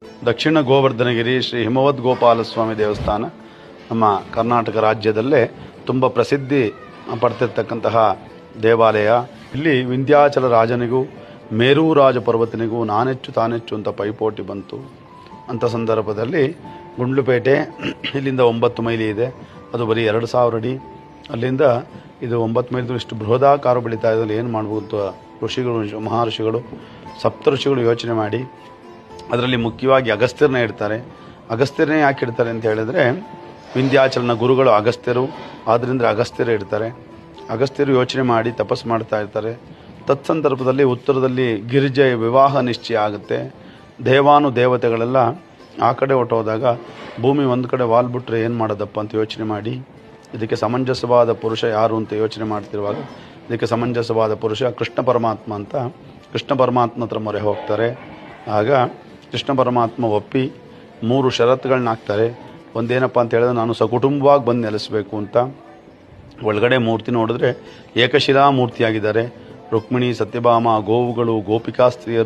ದಕ್ಷಿಣ ಗೋವರ್ಧನಗಿರಿ ಶ್ರೀ ಹಿಮವದ್ ಗೋಪಾಲಸ್ವಾಮಿ ದೇವಸ್ಥಾನ ನಮ್ಮ ಕರ್ನಾಟಕ ರಾಜ್ಯದಲ್ಲೇ ತುಂಬ ಪ್ರಸಿದ್ಧಿ ಪಡ್ತಿರ್ತಕ್ಕಂತಹ ದೇವಾಲಯ. ಇಲ್ಲಿ ವಿಂಧ್ಯಾಚಲ ರಾಜನಿಗೂ ಮೇರು ರಾಜ ಪರ್ವತನಿಗೂ ನಾನೆಚ್ಚು ತಾನೆಚ್ಚು ಅಂತ ಪೈಪೋಟಿ ಬಂತು. ಅಂಥ ಸಂದರ್ಭದಲ್ಲಿ ಗುಂಡ್ಲುಪೇಟೆ ಇಲ್ಲಿಂದ 9 ಮೈಲಿ ಇದೆ, ಅದು ಬರೀ 2000 ಅಡಿ. ಅಲ್ಲಿಂದ ಇದು 9 ಮೈಲಿದು ಇಷ್ಟು ಬೃಹದಾಕಾರ ಬೆಳೀತಾ ಇದ್ದಲ್ಲಿ ಏನು ಮಾಡ್ಬೋದು ಋಷಿಗಳು, ಮಹರ್ಷಿಗಳು, ಸಪ್ತ ಋಷಿಗಳು ಯೋಚನೆ ಮಾಡಿ ಅದರಲ್ಲಿ ಮುಖ್ಯವಾಗಿ ಅಗಸ್ತ್ಯರನ್ನ ಇಡ್ತಾರೆ. ಅಗಸ್ತ್ಯರನ್ನೇ ಯಾಕೆ ಇಡ್ತಾರೆ ಅಂತ ಹೇಳಿದ್ರೆ ವಿಂಧ್ಯಾಚಲನ ಗುರುಗಳು ಅಗಸ್ತ್ಯರು, ಆದ್ದರಿಂದ ಅಗಸ್ತ್ಯರೇ ಇಡ್ತಾರೆ. ಅಗಸ್ತ್ಯರು ಯೋಚನೆ ಮಾಡಿ ತಪಸ್ಸು ಮಾಡ್ತಾ ಇರ್ತಾರೆ. ತತ್ಸಂದರ್ಭದಲ್ಲಿ ಉತ್ತರದಲ್ಲಿ ಗಿರಿಜೆ ವಿವಾಹ ನಿಶ್ಚಯ ಆಗುತ್ತೆ. ದೇವಾನು ದೇವತೆಗಳೆಲ್ಲ ಆ ಕಡೆ ಹೊಟ್ಟೋದಾಗ ಭೂಮಿ ಒಂದು ಕಡೆ ವಾಲ್ಬಿಟ್ರೆ ಏನು ಮಾಡೋದಪ್ಪ ಅಂತ ಯೋಚನೆ ಮಾಡಿ ಇದಕ್ಕೆ ಸಮಂಜಸವಾದ ಪುರುಷ ಯಾರು ಅಂತ ಯೋಚನೆ ಮಾಡ್ತಿರುವಾಗ ಇದಕ್ಕೆ ಸಮಂಜಸವಾದ ಪುರುಷ ಕೃಷ್ಣ ಪರಮಾತ್ಮ ಅಂತ ಕೃಷ್ಣ ಪರಮಾತ್ಮ ಹತ್ರ ಮೊರೆ ಹೋಗ್ತಾರೆ. ಆಗ ಕೃಷ್ಣ ಪರಮಾತ್ಮ ಒಪ್ಪಿ 3 ಷರತ್ತುಗಳನ್ನ ಹಾಕ್ತಾರೆ. ಒಂದೇನಪ್ಪ ಅಂತ ಹೇಳಿದ್ರೆ ನಾನು ಸಕುಟುಂಬವಾಗಿ ಬಂದು ನೆಲೆಸಬೇಕು ಅಂತ. ಒಳಗಡೆ ಮೂರ್ತಿ ನೋಡಿದ್ರೆ ಏಕಶಿಲಾ ಮೂರ್ತಿಯಾಗಿದ್ದಾರೆ. ರುಕ್ಮಿಣಿ, ಸತ್ಯಭಾಮ, ಗೋವುಗಳು, ಗೋಪಿಕಾ ಸ್ತ್ರೀಯರು